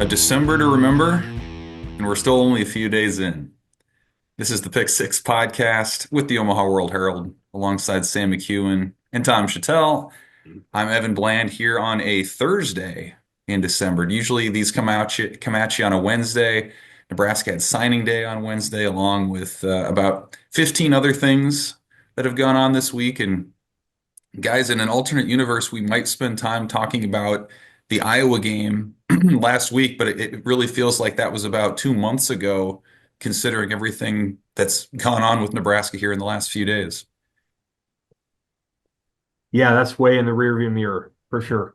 A December to remember, and we're still only a few days in. This is the Pick Six podcast with the Omaha World-Herald alongside Sam McKewon and Tom Shatel. I'm Evan Bland here on a Thursday in December. Usually these come at you on a Wednesday. Nebraska had signing day on Wednesday, along with about 15 other things that have gone on this week. And guys, in an alternate universe, we might spend time talking about the Iowa game last week, but it really feels like that was about 2 months ago, considering everything that's gone on with Nebraska here in the last few days. Yeah, that's way in the rearview mirror for sure.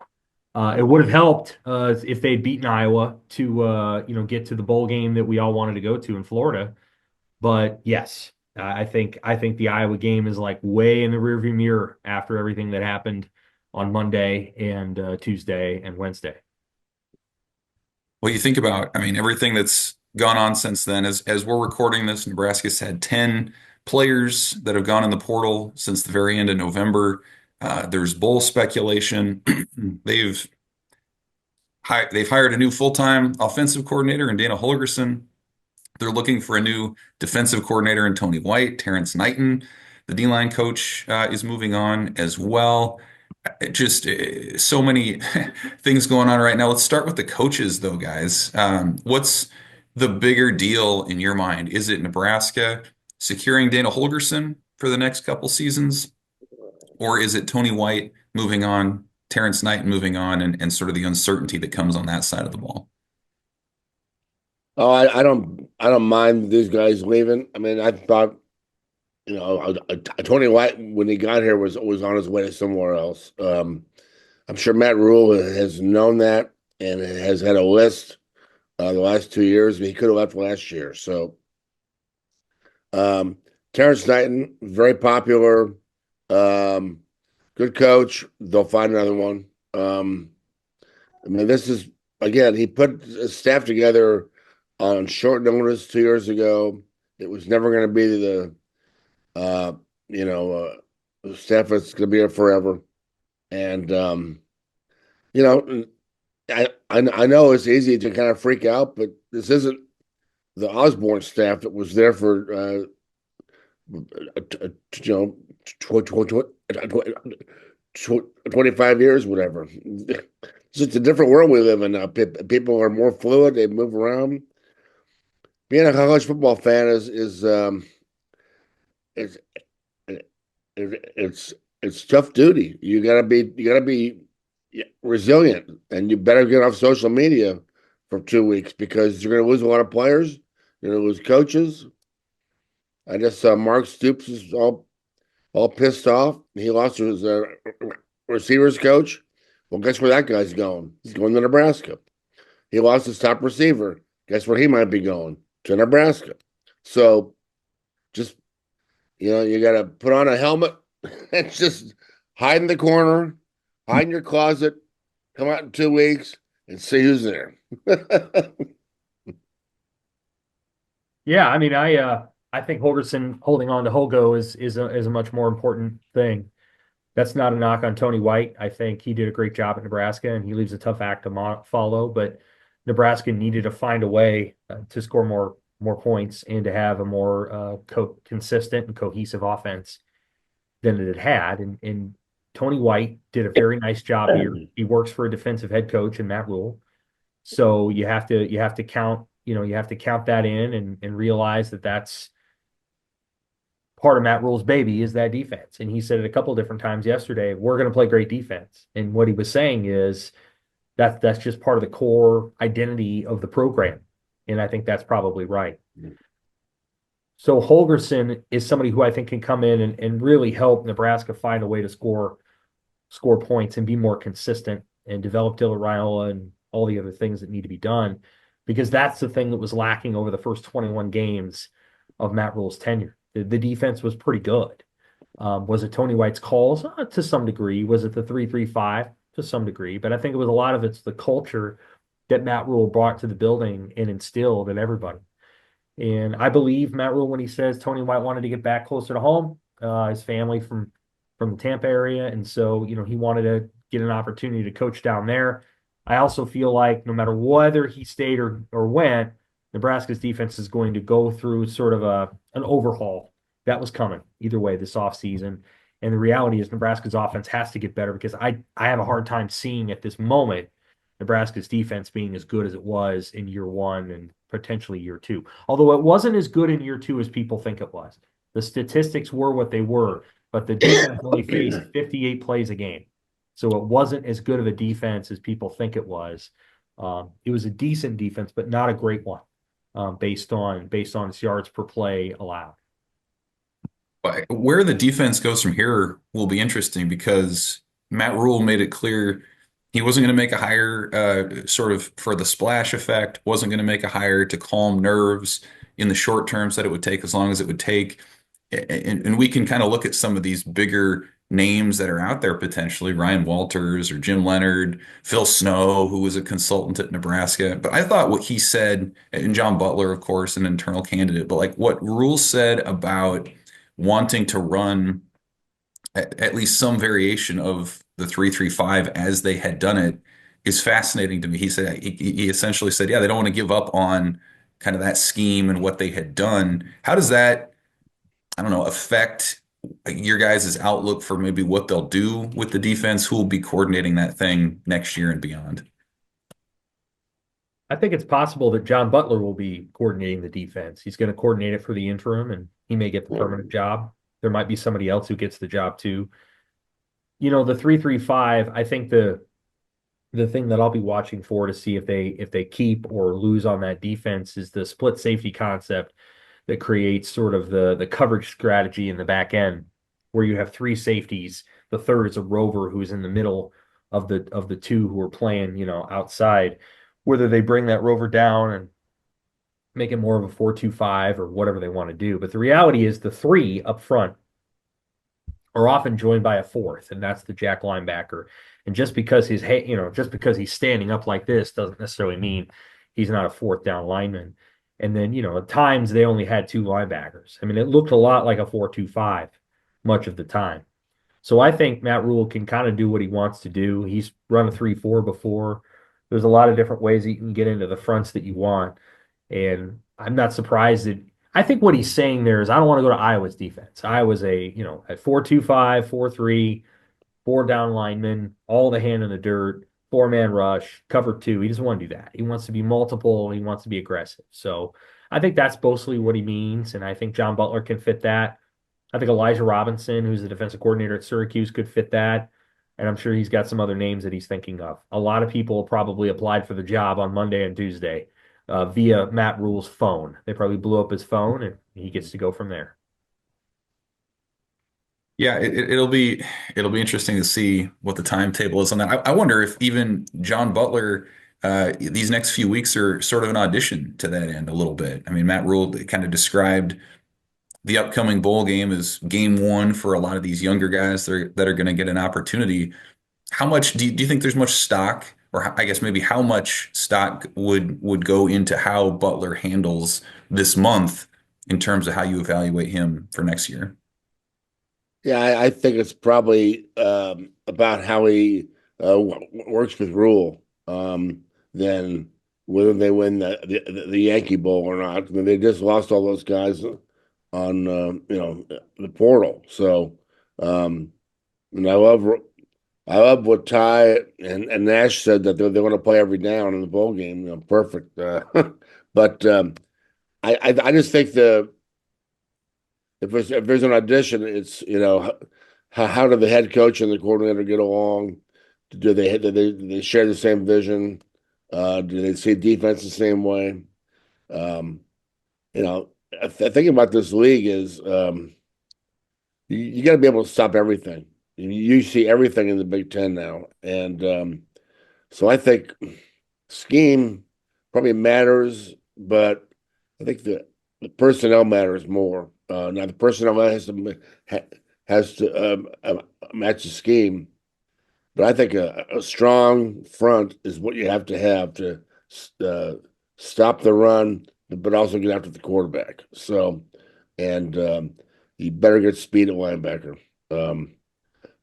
It would have helped if they'd beaten Iowa to get to the bowl game that we all wanted to go to in Florida. But yes, I think the Iowa game is like way in the rearview mirror after everything that happened on Monday and Tuesday and Wednesday. What you think about, I mean, everything that's gone on since then, as we're recording this, Nebraska's had 10 players that have gone in the portal since the very end of November. There's bowl speculation. They've they've hired a new full-time offensive coordinator in Dana Holgerson. They're looking for a new defensive coordinator in Tony White. Terrence Knighton, the D-line coach, is moving on as well. Just so many things going on right now. Let's start with the coaches, though, guys. What's the bigger deal in your mind? Is it Nebraska securing Dana Holgerson for the next couple seasons, or is it Tony White moving on, Terrence Knighton moving on, and sort of the uncertainty that comes on that side of the ball? Oh, I don't mind these guys leaving. I mean, I thought, Tony White when he got here was on his way to somewhere else. I'm sure Matt Rule has known that and has had a list the last 2 years. He could have left last year. So, um, Terrence Knighton, very popular, good coach. They'll find another one. I mean, this is again. He put his staff together on short notice 2 years ago. It was never going to be uh, the staff that's going to be here forever. And you know, I know it's easy to kind of freak out, but this isn't the Osborne staff that was there for you know 25 years, whatever. It's just a different world we live in now. People are more fluid; they move around. Being a college football fan is it's it's tough duty. You gotta be resilient, and you better get off social media for 2 weeks because you're gonna lose a lot of players. You're gonna lose coaches. I just saw Mark Stoops is all pissed off. He lost his receivers coach. Well, guess where that guy's going? He's going to Nebraska. He lost his top receiver. Guess where he might be going? To Nebraska. So just you got to put on a helmet and just hide in the corner, hide in your closet, come out in 2 weeks and see who's there. Yeah, I mean, I think Holgerson holding on to Holgo is a much more important thing. That's not a knock on Tony White. I think he did a great job at Nebraska, and he leaves a tough act to follow. But Nebraska needed to find a way to score more points and to have a more consistent and cohesive offense than it had. And Tony White did a very nice job here. He works for a defensive head coach in Matt Rule, so you have to count that in and realize that that's part of Matt Rule's baby is that defense. And he said it a couple of different times yesterday, we're going to play great defense. And what he was saying is that's just part of the core identity of the program. And I think that's probably right. So Holgerson is somebody who I think can come in and really help Nebraska find a way to score points and be more consistent and develop Dylan Raiola and all the other things that need to be done, because that's the thing that was lacking over the first 21 games of Matt Rule's tenure. The defense was pretty good. Was it Tony White's calls? To some degree. Was it the 3-3-5? To some degree. But I think it was a lot of it's the culture that Matt Rule brought to the building and instilled in everybody. And I believe Matt Rule when he says Tony White wanted to get back closer to home, his family from the Tampa area. And so, he wanted to get an opportunity to coach down there. I also feel like no matter whether he stayed or went, Nebraska's defense is going to go through sort of an overhaul that was coming either way this offseason. And the reality is Nebraska's offense has to get better because I have a hard time seeing at this moment Nebraska's defense being as good as it was in year one and potentially year two. Although it wasn't as good in year two as people think it was. The statistics were what they were, but the defense only faced 58 plays a game. So it wasn't as good of a defense as people think it was. It was a decent defense, but not a great one, based on its yards per play allowed. But where the defense goes from here will be interesting because Matt Rule made it clear he wasn't going to make a hire sort of for the splash effect, wasn't going to make a hire to calm nerves in the short term, said it would take as long as it would take. And we can kind of look at some of these bigger names that are out there potentially, Ryan Walters or Jim Leonard, Phil Snow, who was a consultant at Nebraska. But I thought what he said, and John Butler, of course, an internal candidate, but like what Rule said about wanting to run at least some variation of the 3-3-5 as they had done it is fascinating to me. He essentially said, yeah, they don't want to give up on kind of that scheme and what they had done. How does that, I don't know, affect your guys' outlook for maybe what they'll do with the defense? Who will be coordinating that thing next year and beyond? I think it's possible that John Butler will be coordinating the defense. He's going to coordinate it for the interim, and he may get the permanent job. There might be somebody else who gets the job too. The 3-3-5, I think the thing that I'll be watching for to see if they keep or lose on that defense is the split safety concept that creates sort of the coverage strategy in the back end, where you have three safeties. The third is a rover who's in the middle of the two who are playing, outside. Whether they bring that rover down and make it more of a 4-2-5 or whatever they want to do. But the reality is the three up front are often joined by a fourth, and that's the jack linebacker. And just because he's standing up like this doesn't necessarily mean he's not a fourth down lineman. And then, at times they only had two linebackers. I mean, it looked a lot like a 4-2-5 much of the time. So I think Matt Rule can kind of do what he wants to do. He's run a 3-4 before. There's a lot of different ways that you can get into the fronts that you want. And I'm not surprised that I think what he's saying there is I don't want to go to Iowa's defense. Iowa's at 4-2-5, 4-3, four down linemen, all the hand in the dirt, four-man rush, cover two. He doesn't want to do that. He wants to be multiple. He wants to be aggressive. So I think that's mostly what he means. And I think John Butler can fit that. I think Elijah Robinson, who's the defensive coordinator at Syracuse, could fit that. And I'm sure he's got some other names that he's thinking of. A lot of people probably applied for the job on Monday and Tuesday via Matt Rule's phone. They probably blew up his phone, and he gets to go from there. Yeah, it'll be interesting to see what the timetable is on that. I wonder if even John Butler, these next few weeks are sort of an audition to that end a little bit. I mean, Matt Rule kind of described the upcoming bowl game as game one for a lot of these younger guys that are going to get an opportunity. How much do you think there's much stock, or I guess maybe how much stock would go into how Butler handles this month in terms of how you evaluate him for next year? Yeah, I think it's probably about how he works with Rule than whether they win the Yankee Bowl or not. I mean, they just lost all those guys on the portal. So, and I love what Ty and Nash said that they want to play every down in the bowl game. Perfect. But I just think if there's an audition, it's how do the head coach and the coordinator get along? Do they share the same vision? Do they see defense the same way? Um, I think about this league is you got to be able to stop everything. You see everything in the Big Ten now, and so I think scheme probably matters, but I think the personnel matters more. Now the personnel has to match the scheme, but I think a strong front is what you have to uh, stop the run, but also get after the quarterback. So, and you better get speed at linebacker.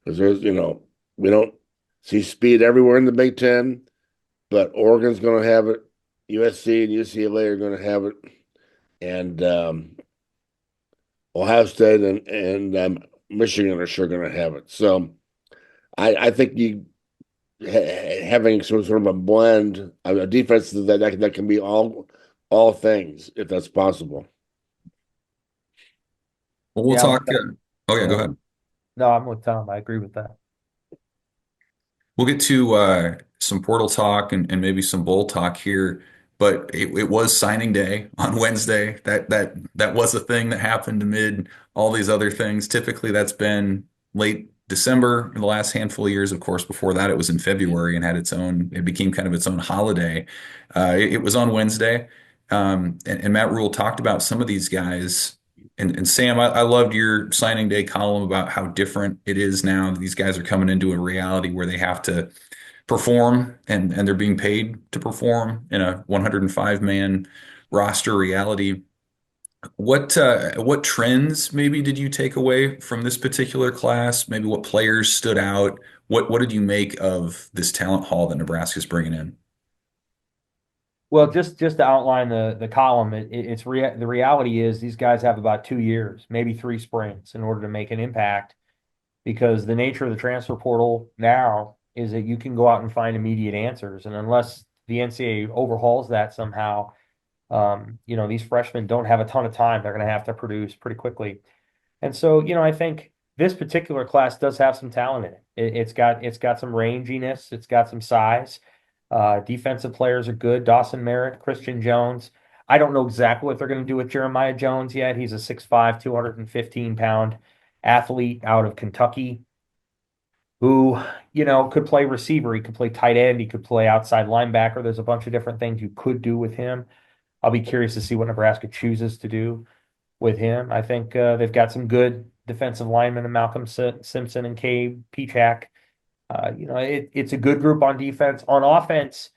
Because we don't see speed everywhere in the Big Ten. but Oregon's going to have it. USC and UCLA are going to have it, and Ohio State and Michigan are sure going to have it. So I think you having sort of a blend, a defense that can be all things if that's possible. Well, we'll Yeah, talk. Oh yeah, go yeah. ahead. No, I'm with Tom. I agree with that. We'll get to some portal talk and maybe some bowl talk here, but it was signing day on Wednesday. That was a thing that happened amid all these other things. Typically, that's been late December in the last handful of years. Of course, before that, it was in February and had its own. It became kind of its own holiday. It was on Wednesday, and Matt Rule talked about some of these guys. And Sam, I loved your signing day column about how different it is now. These guys are coming into a reality where they have to perform and they're being paid to perform in a 105 man roster reality. What trends maybe did you take away from this particular class? Maybe what players stood out? What did you make of this talent haul that Nebraska's bringing in? Well, just to outline the column, the reality is these guys have about 2 years, maybe 3 sprints, in order to make an impact. Because the nature of the transfer portal now is that you can go out and find immediate answers, and unless the NCAA overhauls that somehow, these freshmen don't have a ton of time. They're going to have to produce pretty quickly. And so, I think this particular class does have some talent in it. It's got some ranginess. It's got some size. Defensive players are good. Dawson Merritt, Christian Jones. I don't know exactly what they're going to do with Jeremiah Jones yet. He's a 6'5", 215-pound athlete out of Kentucky who, could play receiver. He could play tight end. He could play outside linebacker. There's a bunch of different things you could do with him. I'll be curious to see what Nebraska chooses to do with him. I think they've got some good defensive linemen in Malcolm Simpson and Cade Peachak. It's a good group on defense. On offense,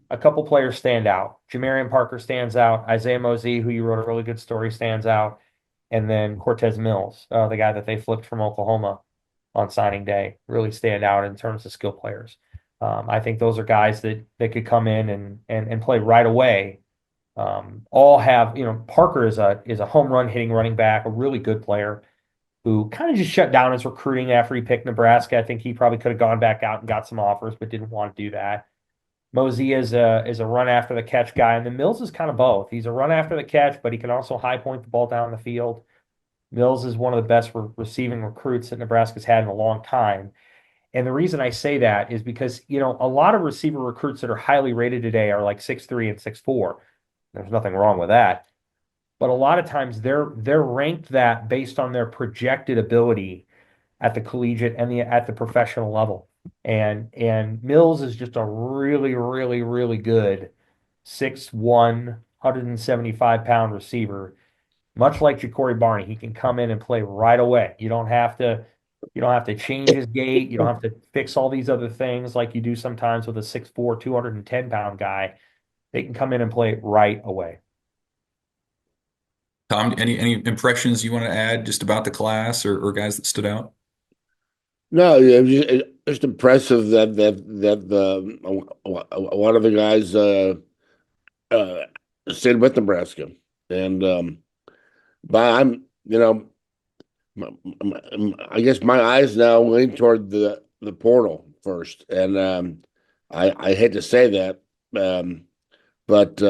a couple players stand out. Jamarian Parker stands out. Isaiah Mosey, who you wrote a really good story, stands out. And then Cortez Mills, the guy that they flipped from Oklahoma on signing day, really stand out in terms of skill players. I think those are guys that could come in and play right away. All have, Parker is a home run hitting running back, a really good player who kind of just shut down his recruiting after he picked Nebraska. I think he probably could have gone back out and got some offers, but didn't want to do that. Mosey is a run after the catch guy, and then Mills is kind of both. He's a run after the catch, but he can also high point the ball down the field. Mills is one of the best receiving recruits that Nebraska's had in a long time. And the reason I say that is because, a lot of receiver recruits that are highly rated today are like 6'3" and 6'4". There's nothing wrong with that. But a lot of times they're ranked that based on their projected ability at the collegiate and at the professional level. And Mills is just a really, really, really good 6'1", 175-pound receiver. Much like Ja'Cory Barney, he can come in and play right away. You don't have to change his gait. You don't have to fix all these other things like you do sometimes with a 6'4", 210-pound guy. They can come in and play right away. Tom, any impressions you want to add just about the class or guys that stood out? No, just impressive that the a lot of the guys uh, stayed with Nebraska, and but I guess my eyes now lean toward the portal first, and I hate to say that, but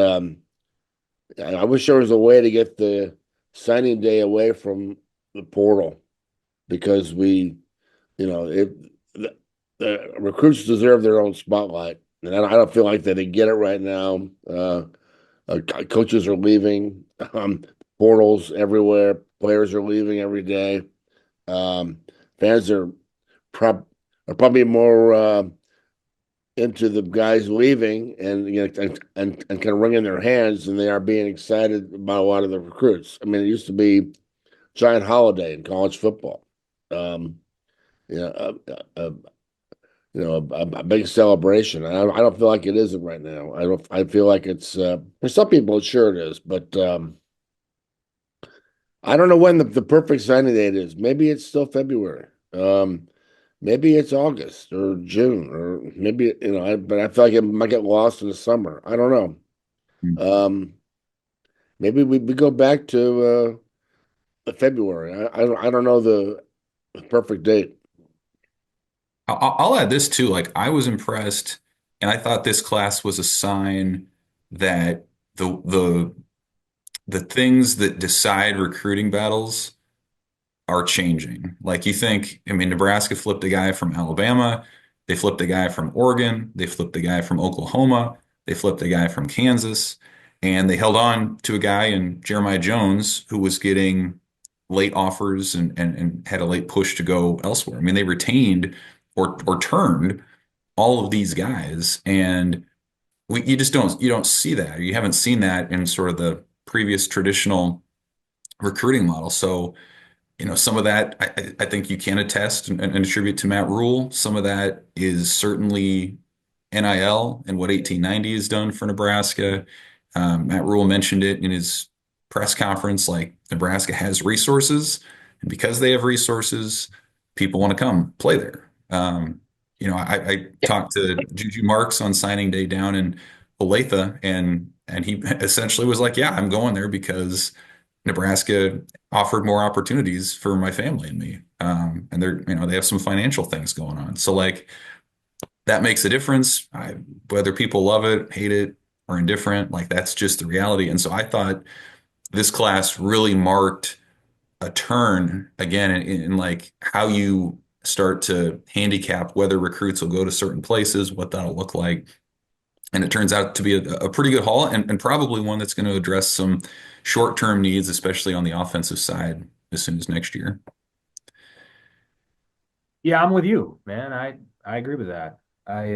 I wish there was a way to get the signing day away from the portal because the recruits deserve their own spotlight, and I don't feel like that they get it right now. Coaches are leaving, portals everywhere, players are leaving every day. Fans are probably more into the guys leaving and and kind of wringing their hands than they are being excited about a lot of the recruits. I mean, it used to be giant holiday in college football. Um, you know, uh, uh, a big celebration. I don't feel like it isn't right now. I don't. I feel like it's for some people, sure it is, but I don't know when the perfect signing date is. Maybe it's still February. maybe it's August or June or maybe but I feel like it might get lost in the summer. I don't know. Um, maybe we go back to February. I don't know the perfect date. I'll add this too. Like I was impressed, and I thought this class was a sign that the the things that decide recruiting battles are changing. Like you think, I mean, Nebraska flipped a guy from Alabama, they flipped a guy from Oregon, they flipped a guy from Oklahoma, they flipped a guy from Kansas, and they held on to a guy in Jeremiah Jones who was getting late offers and had a late push to go elsewhere. I mean, they retained or turned all of these guys, and you just don't see that. You haven't seen that in sort of the previous traditional recruiting model. So some of that I think you can attest and attribute to Matt Rule. Some of that is certainly NIL and what 1890 has done for Nebraska. Matt Rule mentioned it in his press conference, like Nebraska has resources, and because they have resources, people want to come play there. I talked to Juju Marks on signing day down in Olathe, and he essentially was like, "Yeah, I'm going there because Nebraska offered more opportunities for my family and me. And they have some financial things going on. So like that makes a difference. Whether people love it, hate it, or indifferent, like that's just the reality. And so I thought this class really marked a turn again in like how you start to handicap whether recruits will go to certain places, what that'll look like. And it turns out to be a pretty good haul and probably one that's going to address some short-term needs, especially on the offensive side, as soon as next year. Yeah, I'm with you, man. I agree with that. I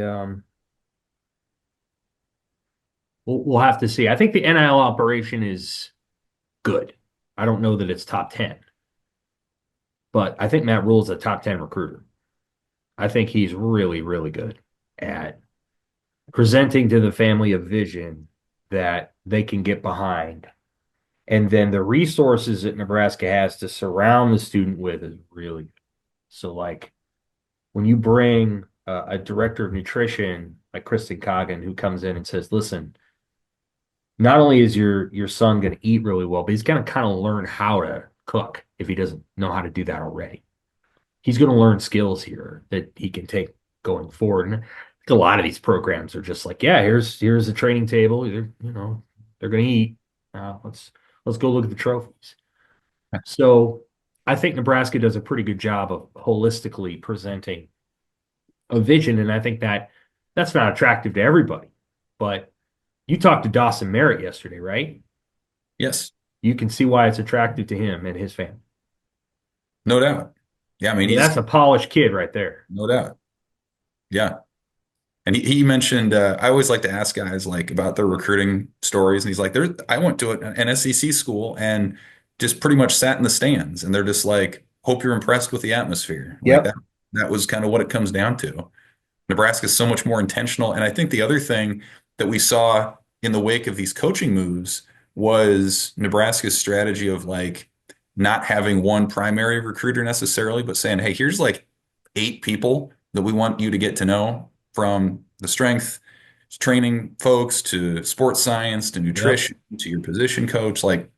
we'll have to see. I think the NIL operation is good. I don't know that it's top 10, but I think Matt Rule's a top 10 recruiter. I think he's really, really good at presenting to the family a vision that they can get behind. And then the resources that Nebraska has to surround the student with is really good. So, like, when you bring a director of nutrition like Kristen Coggin who comes in and says, listen, not only is your son going to eat really well, but he's going to kind of learn how to cook if he doesn't know how to do that already. He's going to learn skills here that he can take going forward. And a lot of these programs are just like, yeah, here's a training table. They're going to eat. Let's go look at the trophies. So I think Nebraska does a pretty good job of holistically presenting a vision, and I think that's not attractive to everybody. But you talked to Dawson Merritt yesterday, right? Yes, You can see why it's attractive to him and his family. no doubt. Yeah, I I mean, mean, that's a polished kid right there. no doubt. Yeah. And he mentioned, I always like to ask guys like about their recruiting stories. And he's like, I went to an SEC school and just pretty much sat in the stands. And they're just like, hope you're impressed with the atmosphere. Like Yep. that was kind of what it comes down to. Nebraska is so much more intentional. And I think the other thing that we saw in the wake of these coaching moves was Nebraska's strategy of like not having one primary recruiter necessarily, but saying, hey, here's like 8 people that we want you to get to know, from the strength training folks to sports science to Yep. nutrition to your position coach. Like,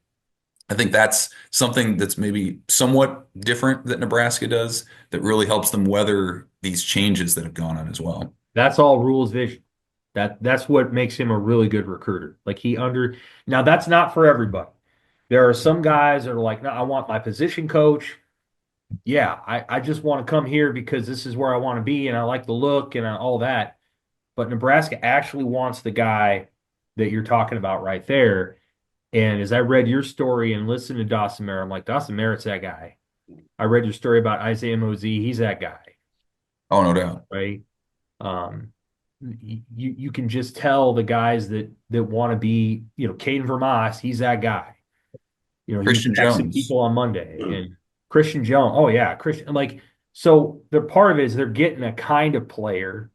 I think that's something that's maybe somewhat different that Nebraska does that really helps them weather these changes that have gone on as well. That's all Rule's vision. That's what makes him a really good recruiter. Like now that's not for everybody. There are some guys that are like, no, I want my position coach. Yeah, I just want to come here because this is where I want to be and I like the look and all that. But Nebraska actually wants the guy that you're talking about right there. And as I read your story and listened to Dawson Merritt, I'm like, Dawson Merritt's that guy. I read your story about Isaiah Mosey. He's that guy, Oh, no doubt. right? Um, you can just tell the guys that want to be, Caden Vermas, he's that guy. He was Christian texting Jones. people on Monday and Christian Jones. Oh yeah, Christian. Like, so the part of it is they're getting a kind of player.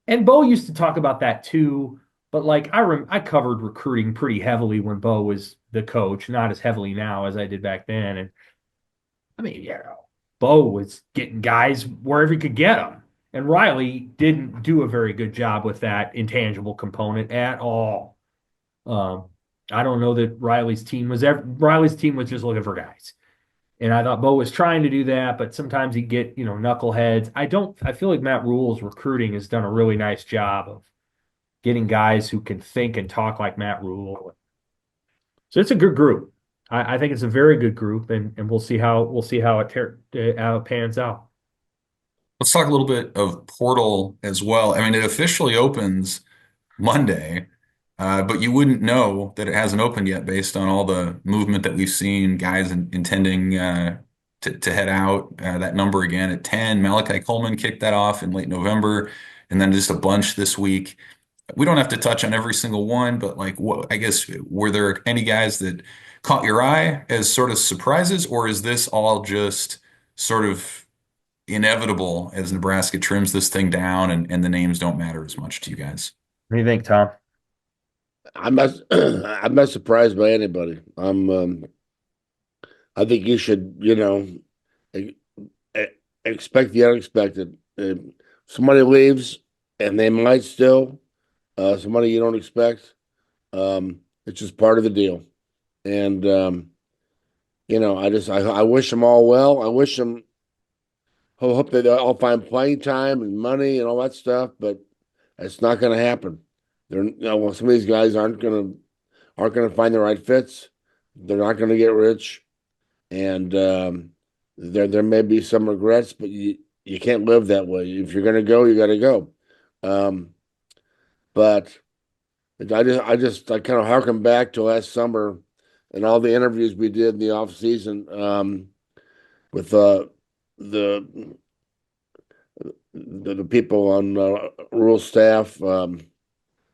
And Bo used to talk about that too. But like I covered recruiting pretty heavily when Bo was the coach, not as heavily now as I did back then. And I mean, yeah, Bo was getting guys wherever he could get them. And Riley didn't do a very good job with that intangible component at all. Um, I don't know that Riley's team was just looking for guys. And I thought Bo was trying to do that, but sometimes he'd get, knuckleheads. I feel like Matt Rule's recruiting has done a really nice job of getting guys who can think and talk like Matt Rule. So it's a good group. I think it's a very good group, and we'll see how it pans out. Let's talk a little bit of portal as well. I mean, it officially opens Monday, but you wouldn't know that it hasn't opened yet based on all the movement that we've seen, guys intending to head out. That number again at 10. Malachi Coleman kicked that off in late November, and then just a bunch this week. We don't have to touch on every single one, but like, what, I guess, were there any guys that caught your eye as sort of surprises, or is this all just sort of inevitable as Nebraska trims this thing down and the names don't matter as much to you guys? What do you think, Tom? I'm not I'm not surprised by anybody. I think you should, e- expect the unexpected. If somebody leaves and they might still, somebody you don't expect. It's just part of the deal. And I wish them all well. I wish them hope that they all find playing time and money and all that stuff, but it's not going to happen. Well, some of these guys aren't gonna find the right fits. They're not going to get rich, and there may be some regrets, but you can't live that way. If you're going to go, you got to go. Um, but I kind of harken back to last summer and all the interviews we did in the off season with the the people on rural staff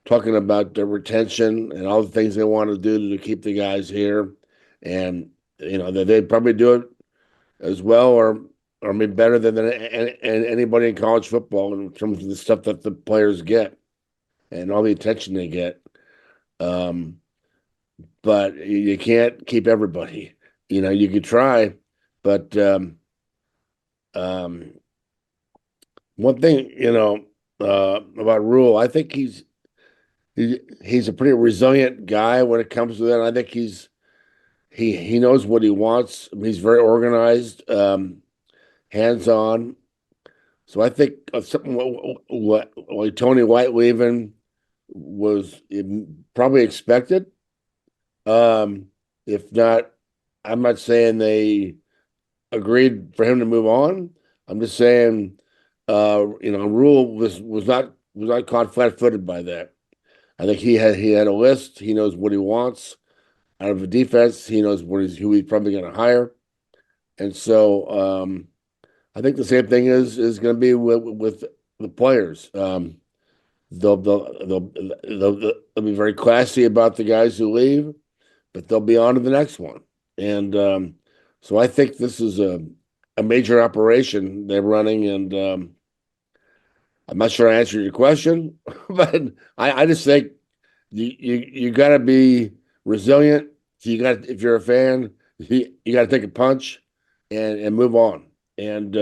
talking about their retention and all the things they want to do to keep the guys here, and that they'd probably do it as well or maybe better than anybody in college football in terms of the stuff that the players get and all the attention they get. Um, but you can't keep everybody. You could try, but um, one thing about Rule, I think he's a pretty resilient guy when it comes to that. I think he knows what he wants. He's very organized, hands on. So I think something what like Tony White leaving was probably expected. If not, I'm not saying they agreed for him to move on. I'm just saying, Rule was not caught flat-footed by that. I think he had a list. He knows what he wants out of a defense. He knows who he's probably going to hire, and so I think the same thing is going to be with the players. They'll be very classy about the guys who leave, but they'll be on to the next one. And so I think this is a major operation they're running, and I'm not sure I answered your question, but I just think you got to be resilient. So if you're a fan, you got to take a punch and move on. And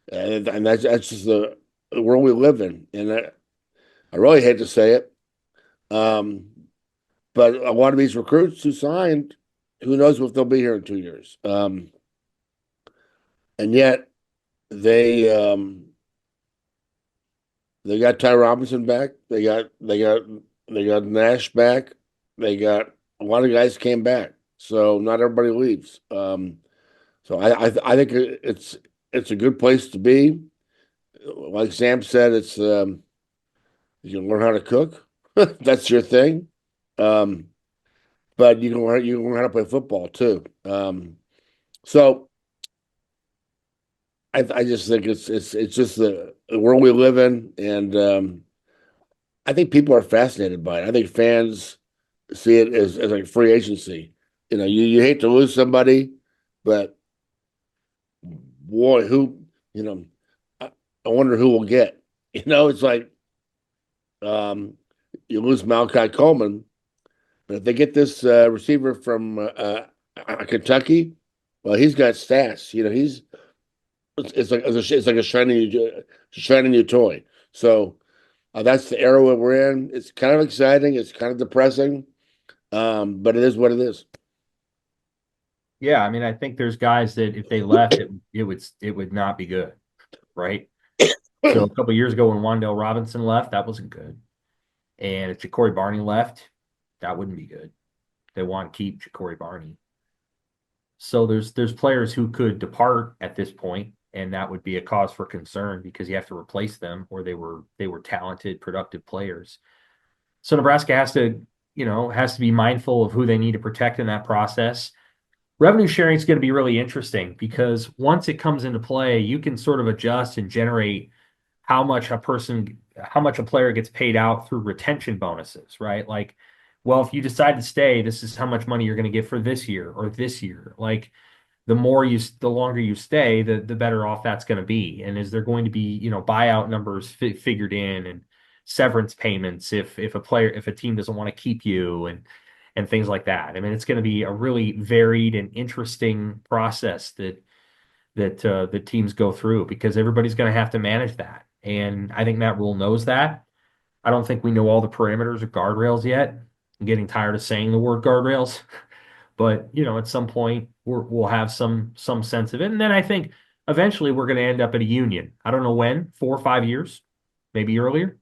that's just the world we live in. And I really hate to say it, um, but a lot of these recruits who signed, who knows if they'll be here in 2 years. And yet they got Ty Robinson back. They got Nash back. They got a lot of guys came back. So not everybody leaves. So I think it's a good place to be. Like Sam said, it's you can learn how to cook. That's your thing. Um, but you can learn how to play football too. So I just think it's just the world we live in, and I think people are fascinated by it. I think fans see it as like free agency. You hate to lose somebody, but boy, you know, I wonder who will get. It's like um, you lose Malachi Coleman, but if they get this receiver from Kentucky, well, he's got stats. it's like a shiny new toy. So that's the era we're in. It's kind of exciting. It's kind of depressing, but it is what it is. Yeah, I mean, I think there's guys that if they left, it would not be good, right? So a couple of years ago when Wandale Robinson left, that wasn't good. And if Ja'Cory Barney left, that wouldn't be good. They want to keep Ja'Cory Barney. So there's players who could depart at this point, and that would be a cause for concern because you have to replace them, or they were talented, productive players. So Nebraska has to be mindful of who they need to protect in that process. Revenue sharing is going to be really interesting because once it comes into play, you can sort of adjust and generate how much a player gets paid out through retention bonuses, right? Like, well, if you decide to stay, this is how much money you're going to get for this year or this year. Like, the longer you stay, the better off that's going to be. And is there going to be, buyout numbers figured in and severance payments if a team doesn't want to keep you and things like that. I mean, it's going to be a really varied and interesting process that the teams go through because everybody's going to have to manage that. And I think Matt Rule knows that. I don't think we know all the parameters or guardrails yet. I'm getting tired of saying the word guardrails, but at some point we'll have some sense of it. And then I think eventually we're going to end up at a union. I don't know when, 4 or 5 years, maybe earlier,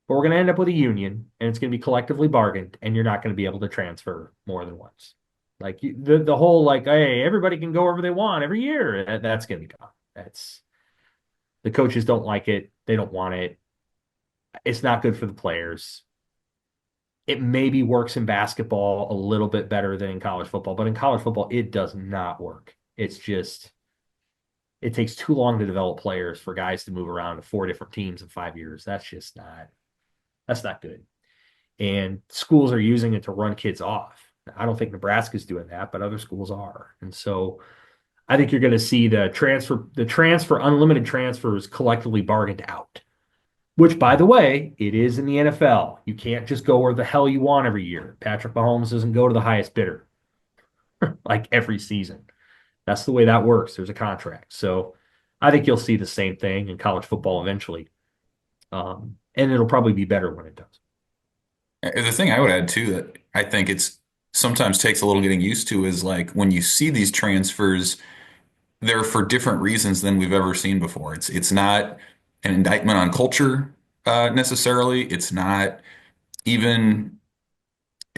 but we're going to end up with a union, and it's going to be collectively bargained, and you're not going to be able to transfer more than once. Like the whole like, hey, everybody can go wherever they want every year. That's going to be gone. That's the coaches don't like it. They don't want it. It's not good for the players. It maybe works in basketball a little bit better than in college football, but in college football, it does not work. It takes too long to develop players for guys to move around to 4 different teams in 5 years. That's not good. And schools are using it to run kids off. I don't think Nebraska's doing that, but other schools are. And so I think you're going to see the unlimited transfers collectively bargained out, which, by the way, it is in the NFL. You can't just go where the hell you want every year. Patrick Mahomes doesn't go to the highest bidder like every season. That's the way that works. There's a contract. So I think you'll see the same thing in college football eventually. And it'll probably be better when it does. The thing I would add too that I think it's sometimes takes a little getting used to is like when you see these transfers, they're for different reasons than we've ever seen before. It's not an indictment on culture necessarily. It's not even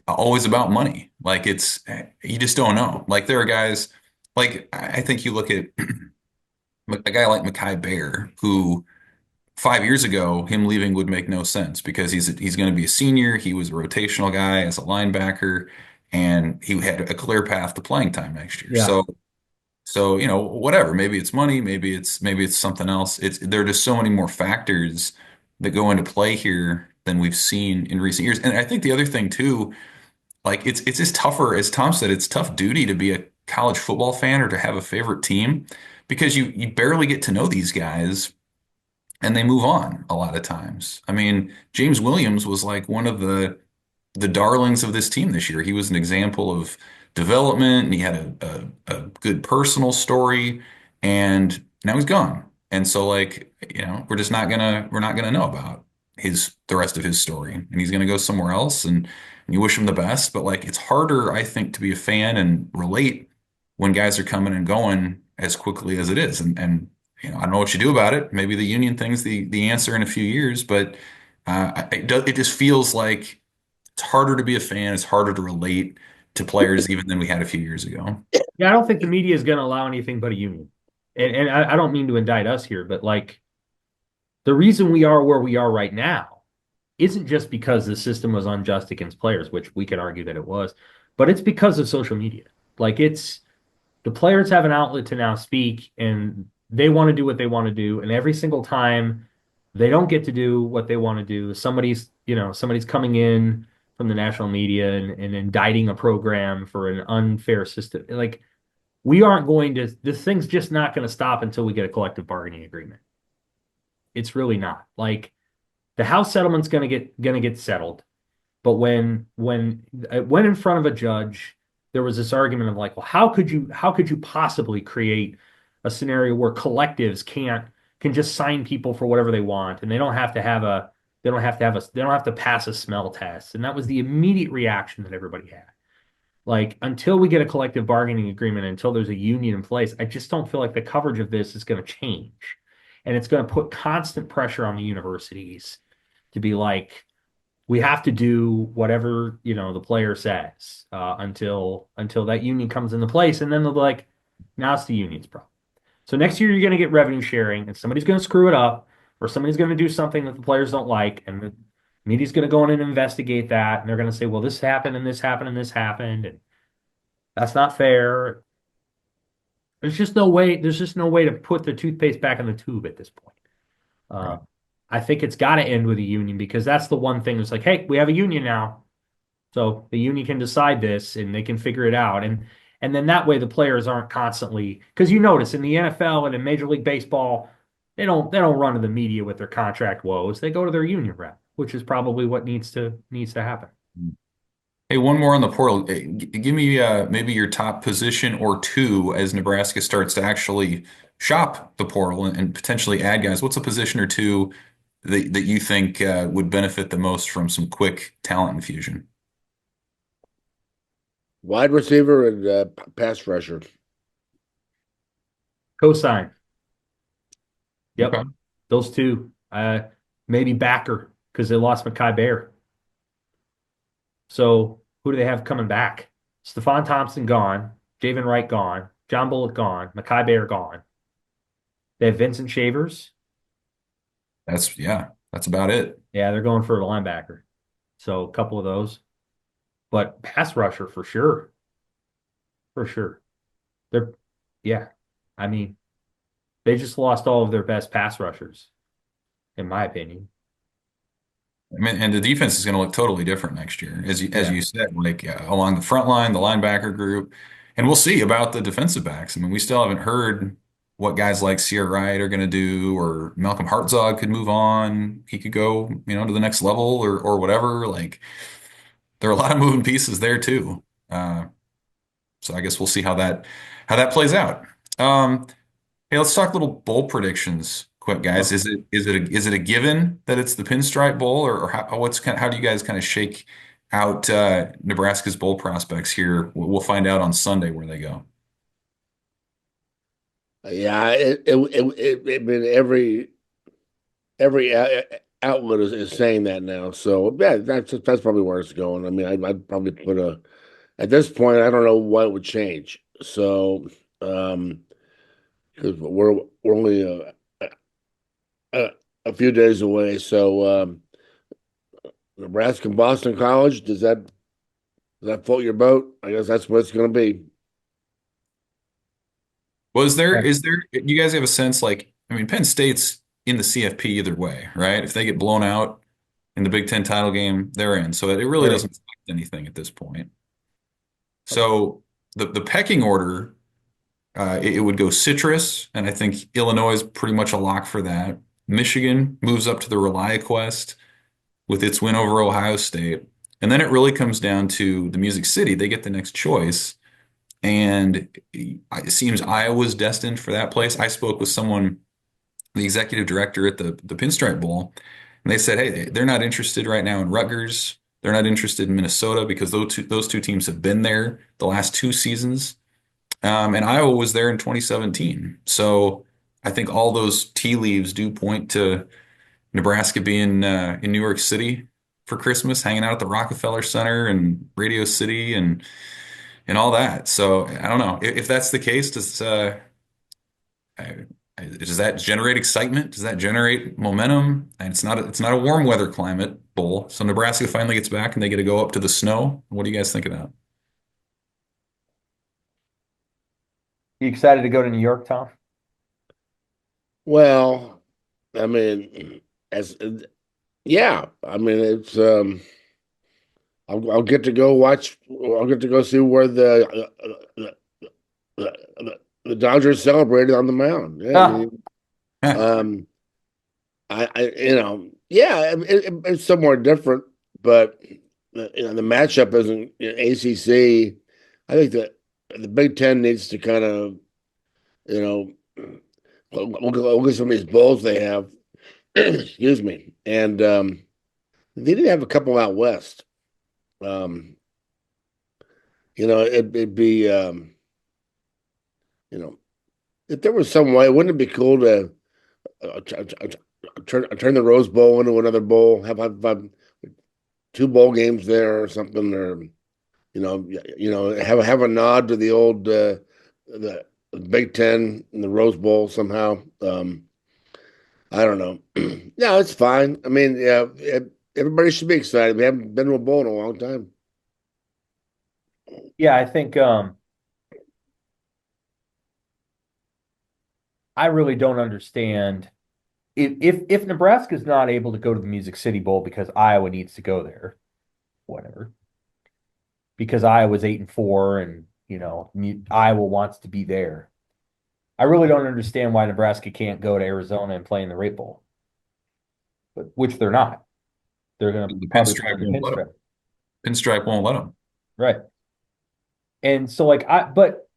always about money. Like it's you just don't know. Like there are guys like I think you look at a guy like Mackay Bear who 5 years ago, him leaving would make no sense because he's going to be a senior. He was a rotational guy as a linebacker, and he had a clear path to playing time next year. Yeah. So whatever. Maybe it's money. Maybe it's something else. It's there are just so many more factors that go into play here than we've seen in recent years. And I think the other thing too, like it's just tougher, as Tom said, it's tough duty to be a college football fan or to have a favorite team because you barely get to know these guys and they move on a lot of times. I mean, James Williams was like one of the darlings of this team this year. He was an example of development, and he had a good personal story, and now he's gone. And so, like, we're not gonna know about the rest of his story, and he's gonna go somewhere else. And you wish him the best, but like, it's harder, I think, to be a fan and relate when guys are coming and going as quickly as it is. And I don't know what you do about it. Maybe the union thing's the answer in a few years, but it just feels like it's harder to be a fan. It's harder to relate to players even than we had a few years ago. Yeah, I don't think the media is going to allow anything but a union. And I don't mean to indict us here, but like the reason we are where we are right now isn't just because the system was unjust against players, which we can argue that it was, but it's because of social media. Like the players have an outlet to now speak and they want to do what they want to do. And every single time they don't get to do what they want to do, somebody's coming in from the national media and indicting a program for an unfair system. Like this thing's just not going to stop until we get a collective bargaining agreement. It's really not. Like the House settlement's going to get settled. But when it went in front of a judge, there was this argument of like, well, how could you possibly create a scenario where collectives can just sign people for whatever they want, and they don't have to pass a smell test. And that was the immediate reaction that everybody had. Like, until we get a collective bargaining agreement, until there's a union in place, I just don't feel like the coverage of this is going to change. And it's going to put constant pressure on the universities to be like, we have to do whatever, the player says, until that union comes into place. And then they'll be like, now it's the union's problem. So next year you're going to get revenue sharing, and somebody's going to screw it up, or somebody's going to do something that the players don't like, and the media's going to go in and investigate that, and they're going to say, well, this happened and this happened and this happened, and that's not fair. There's just no way to put the toothpaste back in the tube at this point. Uh, Right. I think it's got to end with a union, because that's the one thing that's like, hey, we have a union now. So the union can decide this and they can figure it out. And then that way the players aren't constantly, because you notice in the NFL and in Major League Baseball, they don't run to the media with their contract woes. They go to their union rep, which is probably what needs to happen. Hey, one more on the portal. Hey, give me maybe your top position or two as Nebraska starts to actually shop the portal and potentially add guys. What's a position or two that you think would benefit the most from some quick talent infusion? Wide receiver and pass rusher. Cosign. Okay. Yep. Those two. Maybe backer, because they lost Mekhi Bear. So who do they have coming back? Stephon Thompson gone, Javen Wright gone, John Bullock gone, Mekhi Bear gone. They have Vincent Shavers. That's about it. Yeah, they're going for a linebacker. So a couple of those. But pass rusher for sure. For sure. They're yeah. I mean, they just lost all of their best pass rushers, in my opinion. I mean, and the defense is going to look totally different next year, as Yeah. you said, like along the front line, the linebacker group, and we'll see about the defensive backs. I mean, we still haven't heard what guys like Sierra Wright are going to do, or Malcolm Hartzog could move on. He could go, to the next level or whatever. Like there are a lot of moving pieces there too. Uh, so I guess we'll see how that plays out. Um, Hey, let's talk little bowl predictions, quick, guys. Okay. Is it a given that it's the Pinstripe Bowl, or how do you guys kind of shake out Nebraska's bowl prospects here? We'll find out on Sunday where they go. Yeah, I mean every outlet is saying that now. So yeah, that's probably where it's going. I mean, I'd probably put at this point, I don't know what would change. So, because we're only a, a few days away. So, Nebraska and Boston College, does that float your boat? I guess that's what it's going to be. Was there Yeah. is there you guys have a sense like I mean Penn State's in the CFP either way, right? If they get blown out in the Big Ten title game, they're in. So it really Sure. doesn't affect anything at this point. So the pecking order. It would go citrus, and I think Illinois is pretty much a lock for that. Michigan moves up to the ReliaQuest with its win over Ohio State. And then it really comes down to the Music City. They get the next choice. And it seems Iowa's destined for that place. I spoke with someone, the executive director at the Pinstripe Bowl, and they said, hey, they're not interested right now in Rutgers. They're not interested in Minnesota because those two teams have been there the last two seasons. And Iowa was there in 2017. So I think all those tea leaves do point to Nebraska being in New York City for Christmas, hanging out at the Rockefeller Center and Radio City and all that. So I don't know if that's the case. Does that generate excitement? Does that generate momentum? And it's not a warm weather climate bowl. So Nebraska finally gets back and they get to go up to the snow. What do you guys think of that? You excited to go to New York, Tom? Well, I mean, as yeah, I mean I'll get to go watch. I'll get to go see where the Dodgers celebrated on the mound. Yeah, I Ah, mean, um, yeah, it's somewhere different, but the matchup isn't ACC. I think that the Big Ten needs to kind of, you know, Look at some of these bowls they have. Excuse me. And they did have a couple out west. Um, it'd be you know, if there was some way, wouldn't it be cool to turn the Rose Bowl into another bowl? Have two bowl games there or something, or have a nod to the old the Big Ten and the Rose Bowl somehow. I don't know. Yeah, it's fine. I mean, yeah, everybody should be excited. We haven't been to a bowl in a long time. Yeah, I think I really don't understand if Nebraska's not able to go to the Music City Bowl because Iowa needs to go there, whatever. Because Iowa's 8-4 and Iowa wants to be there. I really don't understand why Nebraska can't go to Arizona and play in the Rate Bowl, but which they're not. They're going to The probably play pinstripe in the won't let them. pinstripe, Pinstripe won't let them. right? And so, but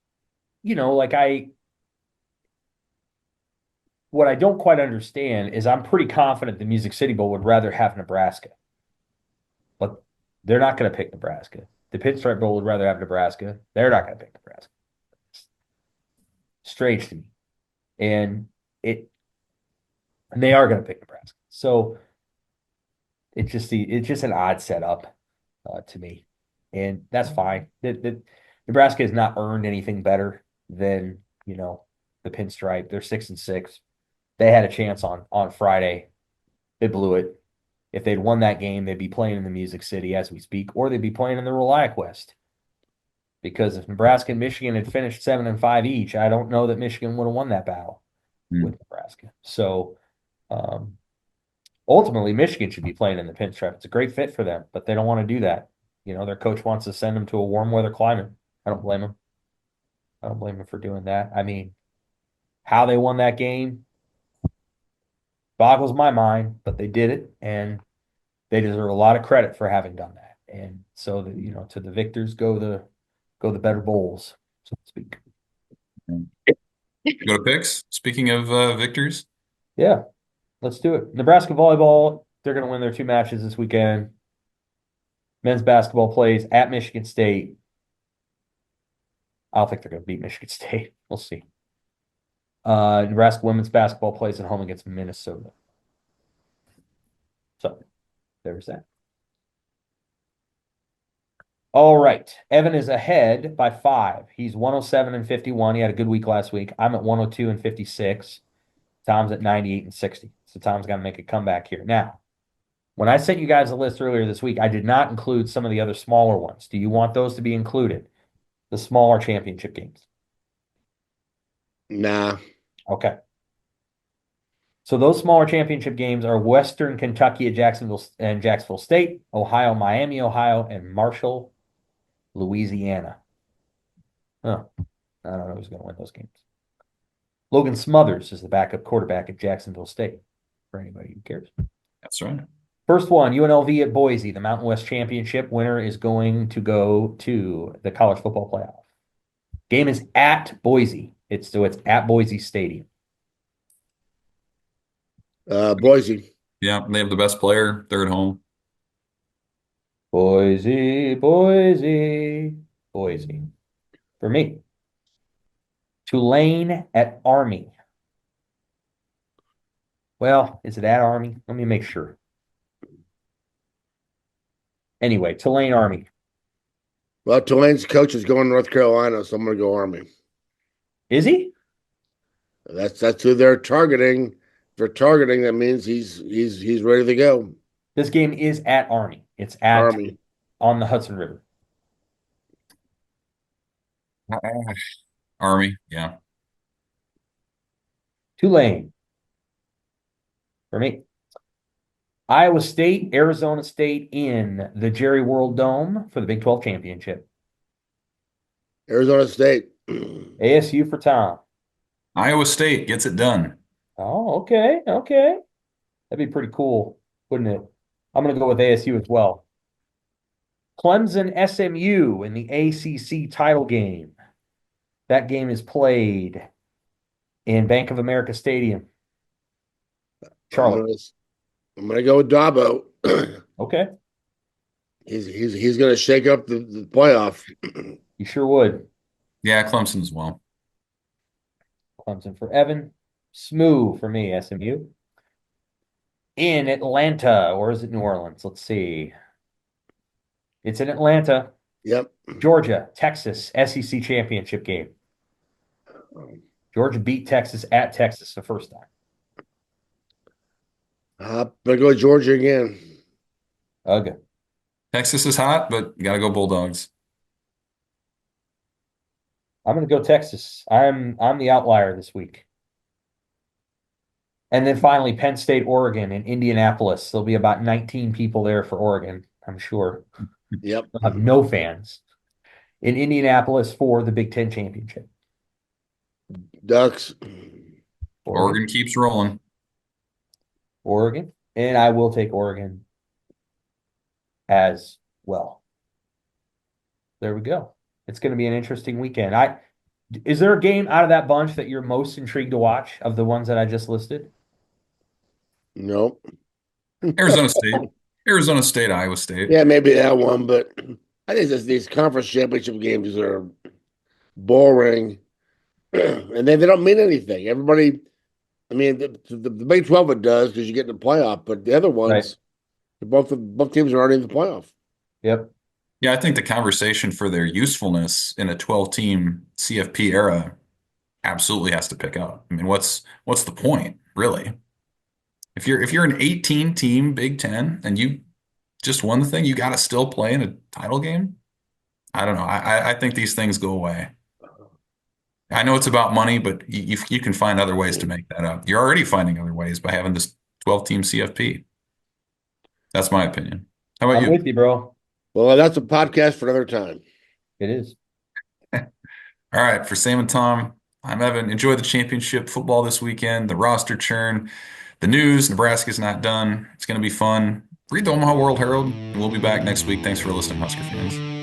what I don't quite understand is I'm pretty confident the Music City Bowl would rather have Nebraska, but they're not going to pick Nebraska. The Pinstripe Bowl would rather have Nebraska. They're not going to pick Nebraska. Strange to me, and it and they are going to pick Nebraska. So it's just an odd setup to me, and that's fine. Nebraska has not earned anything better than the Pinstripe. They're 6-6. They had a chance on Friday. They blew it. If they'd won that game, they'd be playing in the Music City as we speak, or they'd be playing in the Reliac West. Because if Nebraska and Michigan had finished 7-5 each, I don't know that Michigan would have won that battle with Nebraska. So ultimately, Michigan should be playing in the Pinstripe. It's a great fit for them, but they don't want to do that. Their coach wants to send them to a warm weather climate. I don't blame them. I don't blame them for doing that. I mean, how they won that game boggles my mind, but they did it, and they deserve a lot of credit for having done that. And so to the victors go the better bowls, so to speak. Go to picks. Speaking of victors, Yeah, let's do it. Nebraska volleyball, they're going to win their two matches this weekend. Men's basketball plays at Michigan State. I don't think they're going to beat Michigan State. We'll see. Nebraska women's basketball plays at home against Minnesota. So there's that. All right. Evan is ahead by 5. He's 107-51. He had a good week last week. I'm at 102-56. Tom's at 98-60. So Tom's got to make a comeback here. Now, when I sent you guys a list earlier this week, I did not include some of the other smaller ones. Do you want those to be included? The smaller championship games. Nah. Okay. So those smaller championship games are Western Kentucky at Jacksonville State, Ohio, Miami, Ohio, and Marshall, Louisiana. Huh. I don't know who's going to win those games. Logan Smothers is the backup quarterback at Jacksonville State, for anybody who cares. that's right. First one, UNLV at Boise, the Mountain West Championship winner is going to go to the college football playoff. Game is at Boise. It's at Boise Stadium. Boise. Yeah, they have the best player. They're at home. Boise, Boise, Boise. For me. Tulane at Army. Well, is it at Army? Let me make sure. Anyway, Tulane Army. Well, Tulane's coach is going to North Carolina, so I'm going to go Army. Is he? That's who they're targeting. If they're targeting, that means he's ready to go. This game is at Army. It's at Army. on the Hudson River. Army, yeah. Tulane. For me. Iowa State, Arizona State in the Jerry World Dome for the Big 12 championship. Arizona State. ASU for Tom. Iowa State gets it done. Oh, okay. Okay. That'd be pretty cool, wouldn't it? I'm going to go with ASU as well. Clemson SMU in the ACC title game. That game is played in Bank of America Stadium. I'm Charlotte. gonna I'm gonna go with Dabo. Okay, He's gonna shake up the playoff. you sure would. Yeah, Clemson as well. Clemson for Evan. Smooth for me, SMU. In Atlanta, or is it New Orleans? Let's see. It's in Atlanta. Yep. Georgia, Texas, SEC championship game. Georgia beat Texas at Texas the first time. Gonna go with Georgia again. Okay. Texas is hot, but you got to go Bulldogs. I'm going to go Texas. I'm the outlier this week. And then finally, Penn State, Oregon, in Indianapolis. There'll be about 19 people there for Oregon, I'm sure. Yep. They'll have no fans in Indianapolis for the Big Ten championship. Ducks. Oregon keeps rolling. Oregon, and I will take Oregon as well. There we go. It's going to be an interesting weekend. Is there a game out of that bunch that you're most intrigued to watch of the ones that I just listed? Nope. Arizona State. Arizona State, Iowa State. Yeah, maybe that one, but I think these conference championship games are boring, and they don't mean anything. Everybody, I mean, the Big 12 it does because you get in the playoff, but the other Right. ones, both teams are already in the playoff. Yep. Yeah, I think the conversation for their usefulness in a 12-team CFP era absolutely has to pick up. I mean, what's the point, really? If you're an 18-team Big Ten and you just won the thing, you got to still play in a title game. I don't know. I think these things go away. I know it's about money, but you can find other ways to make that up. You're already finding other ways by having this 12-team CFP. That's my opinion. How about I'm you? with you, bro. Well, that's a podcast for another time. It is. All right, for Sam and Tom, I'm Evan. Enjoy the championship football this weekend, the roster churn, the news. Nebraska's not done. It's going to be fun. Read the Omaha World-Herald, and we'll be back next week. Thanks for listening, Husker fans.